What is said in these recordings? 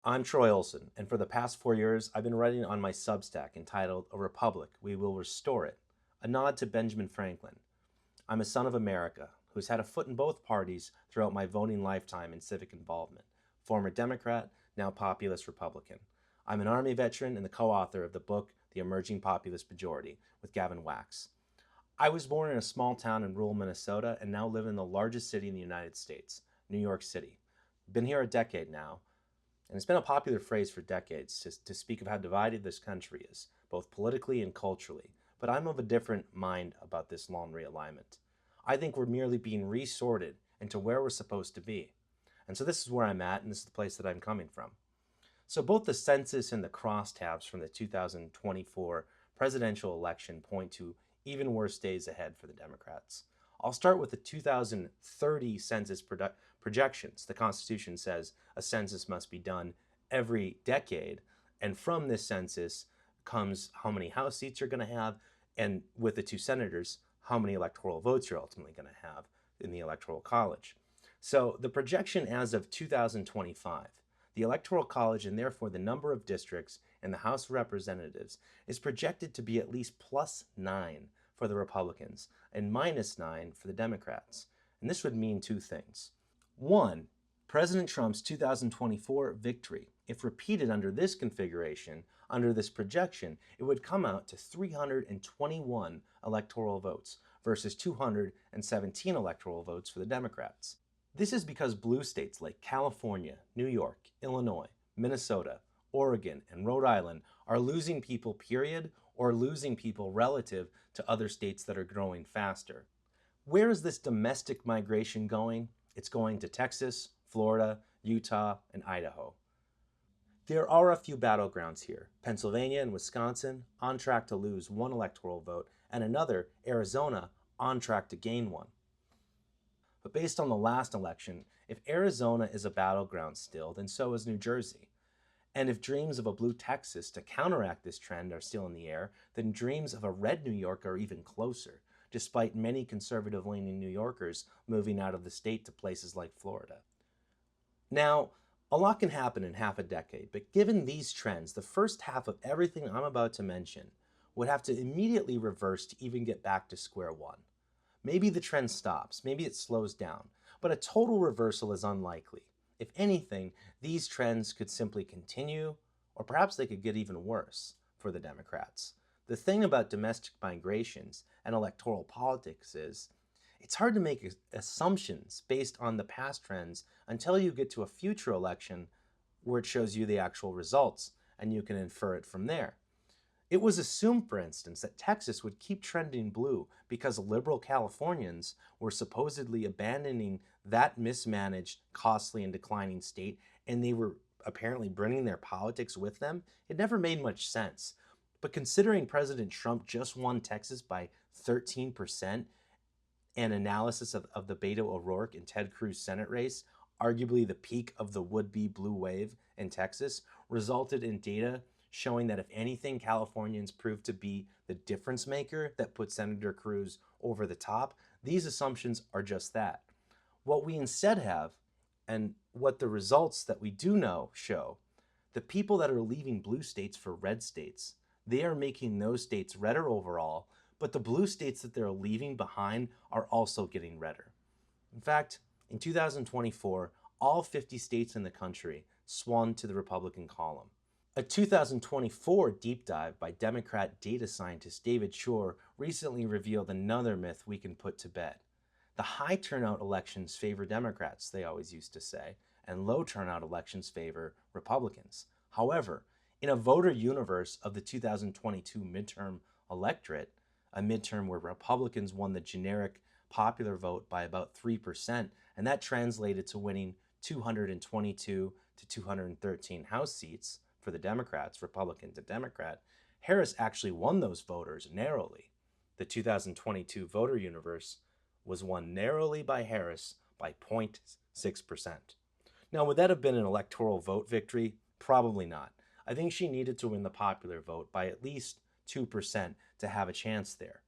I'm Troy Olson, and for the past 4 years, I've been writing on my Substack entitled A Republic, We Will Restore It, a nod to Benjamin Franklin. I'm a son of America who's had a foot in both parties throughout my voting lifetime and civic involvement. Former Democrat, now populist Republican. I'm an Army veteran and the co-author of the book The Emerging Populist Majority with Gavin Wax. I was born in a small town in rural Minnesota and now live in the largest city in the United States, New York City. Been here a decade now, and it's been a popular phrase for decades to speak of how divided this country is, both politically and culturally. But I'm of a different mind about this long realignment. I think we're merely being resorted into where we're supposed to be. And so this is where I'm at, and this is the place that I'm coming from. So both the census and the crosstabs from the 2024 presidential election point to even worse days ahead for the Democrats. I'll start with the 2030 census projections. The Constitution says a census must be done every decade, and from this census comes how many House seats you're going to have, and with the two senators, how many electoral votes you're ultimately going to have in the Electoral College. So the projection as of 2025, the Electoral College and therefore the number of districts in the House of Representatives is projected to be at least +9 for the Republicans and -9 for the Democrats. And this would mean two things. One, President Trump's 2024 victory, if repeated under this configuration, under this projection, it would come out to 321 electoral votes versus 217 electoral votes for the Democrats. This is because blue states like California, New York, Illinois, Minnesota, Oregon, and Rhode Island are losing people, period, or losing people relative to other states that are growing faster. Where is this domestic migration going? It's going to Texas, Florida, Utah, and Idaho. There are a few battlegrounds here. Pennsylvania and Wisconsin on track to lose one electoral vote, and another, Arizona, on track to gain one. But based on the last election, if Arizona is a battleground still, then so is New Jersey. And if dreams of a blue Texas to counteract this trend are still in the air, then dreams of a red New York are even closer, despite many conservative-leaning New Yorkers moving out of the state to places like Florida. Now, a lot can happen in half a decade, but given these trends, the first half of everything I'm about to mention would have to immediately reverse to even get back to square one. Maybe the trend stops, maybe it slows down, but a total reversal is unlikely. If anything, these trends could simply continue, or perhaps they could get even worse for the Democrats. The thing about domestic migrations and electoral politics is, it's hard to make assumptions based on the past trends until you get to a future election where it shows you the actual results, and you can infer it from there. It was assumed, for instance, that Texas would keep trending blue because liberal Californians were supposedly abandoning that mismanaged, costly, and declining state, and they were apparently bringing their politics with them. It never made much sense. But considering President Trump just won Texas by 13%, and analysis of the Beto O'Rourke and Ted Cruz Senate race, arguably the peak of the would-be blue wave in Texas, resulted in data showing that if anything, Californians proved to be the difference maker that put Senator Cruz over the top. These assumptions are just that. What we instead have, and what the results that we do know show, the people that are leaving blue states for red states, they are making those states redder overall, but the blue states that they're leaving behind are also getting redder. In fact, in 2024, all 50 states in the country swung to the Republican column. A 2024 deep dive by Democrat data scientist David Shore recently revealed another myth we can put to bed. The high turnout elections favor Democrats, they always used to say, and low turnout elections favor Republicans. However, in a voter universe of the 2022 midterm electorate, a midterm where Republicans won the generic popular vote by about 3%, and that translated to winning 222 to 213 House seats for the Democrats, Republican to Democrat, Harris actually won those voters narrowly. The 2022 voter universe was won narrowly by Harris by 0.6%. Now, would that have been an electoral vote victory? Probably not. I think she needed to win the popular vote by at least 2% to have a chance there.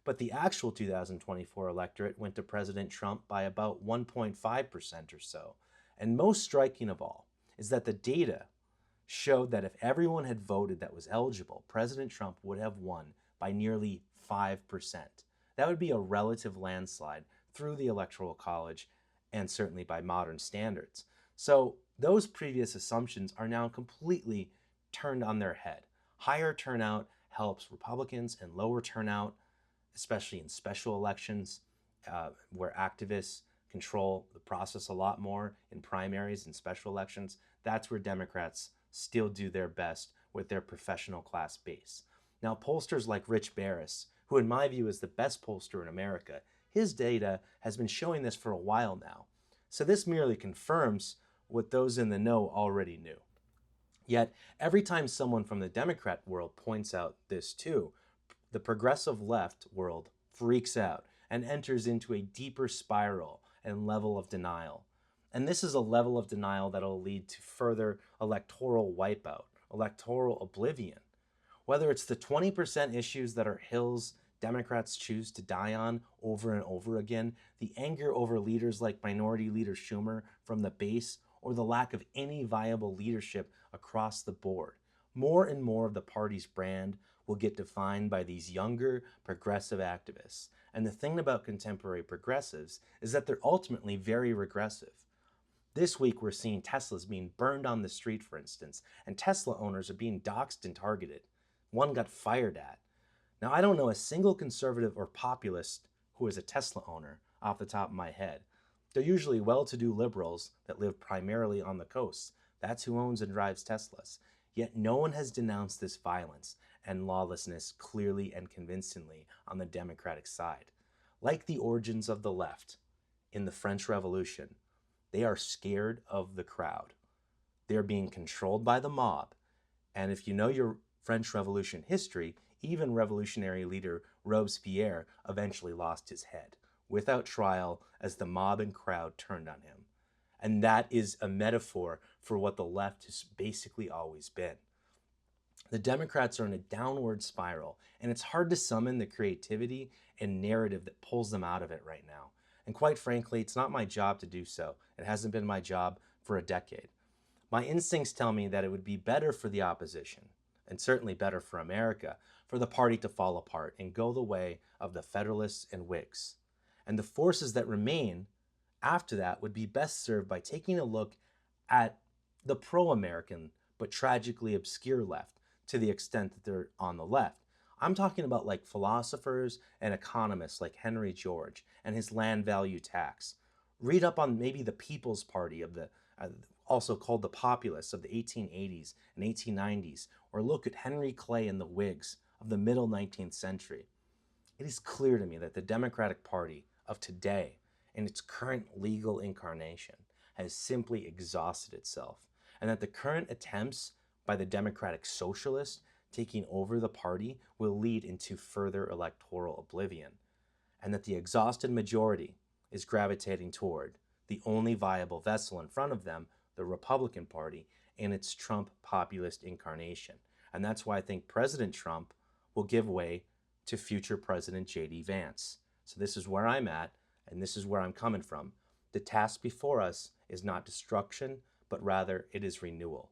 But the actual 2024 electorate went to President Trump by about 1.5% or so. And most striking of all is that the data showed that if everyone had voted that was eligible, President Trump would have won by nearly 5%. That would be a relative landslide through the Electoral College and certainly by modern standards. So those previous assumptions are now completely turned on their head. Higher turnout helps Republicans, and lower turnout, especially in special elections, where activists control the process a lot more in primaries and special elections, that's where Democrats still do their best with their professional class base. Now, pollsters like Rich Barris, who in my view is the best pollster in America, his data has been showing this for a while now. So this merely confirms what those in the know already knew. Yet, every time someone from the Democrat world points out this too, the progressive left world freaks out and enters into a deeper spiral and level of denial. And this is a level of denial that will lead to further electoral wipeout, electoral oblivion. Whether it's the 20% issues that are hills Democrats choose to die on over and over again, the anger over leaders like Minority Leader Schumer from the base, or the lack of any viable leadership across the board, more and more of the party's brand will get defined by these younger progressive activists. And the thing about contemporary progressives is that they're ultimately very regressive. This week, we're seeing Teslas being burned on the street, for instance, and Tesla owners are being doxxed and targeted. One got fired at. Now, I don't know a single conservative or populist who is a Tesla owner off the top of my head. They're usually well-to-do liberals that live primarily on the coast. That's who owns and drives Teslas. Yet no one has denounced this violence and lawlessness clearly and convincingly on the Democratic side. Like the origins of the left in the French Revolution, they are scared of the crowd. They're being controlled by the mob. And if you know your French Revolution history, even revolutionary leader Robespierre eventually lost his head without trial as the mob and crowd turned on him. And that is a metaphor for what the left has basically always been. The Democrats are in a downward spiral, and it's hard to summon the creativity and narrative that pulls them out of it right now. And quite frankly, it's not my job to do so. It hasn't been my job for a decade. My instincts tell me that it would be better for the opposition, and certainly better for America, for the party to fall apart and go the way of the Federalists and Whigs. And the forces that remain after that would be best served by taking a look at the pro-American but tragically obscure left, to the extent that they're on the left. I'm talking about like philosophers and economists like Henry George and his land value tax. Read up on maybe the People's Party of the also called the Populists of the 1880s and 1890s, or look at Henry Clay and the Whigs of the middle 19th century. It is clear to me that the Democratic Party of today, in its current legal incarnation, has simply exhausted itself, and that the current attempts by the Democratic Socialists taking over the party will lead into further electoral oblivion, and that the exhausted majority is gravitating toward the only viable vessel in front of them, the Republican Party, in its Trump populist incarnation. And that's why I think President Trump will give way to future President J.D. Vance. So this is where I'm at, and this is where I'm coming from. The task before us is not destruction, but rather it is renewal.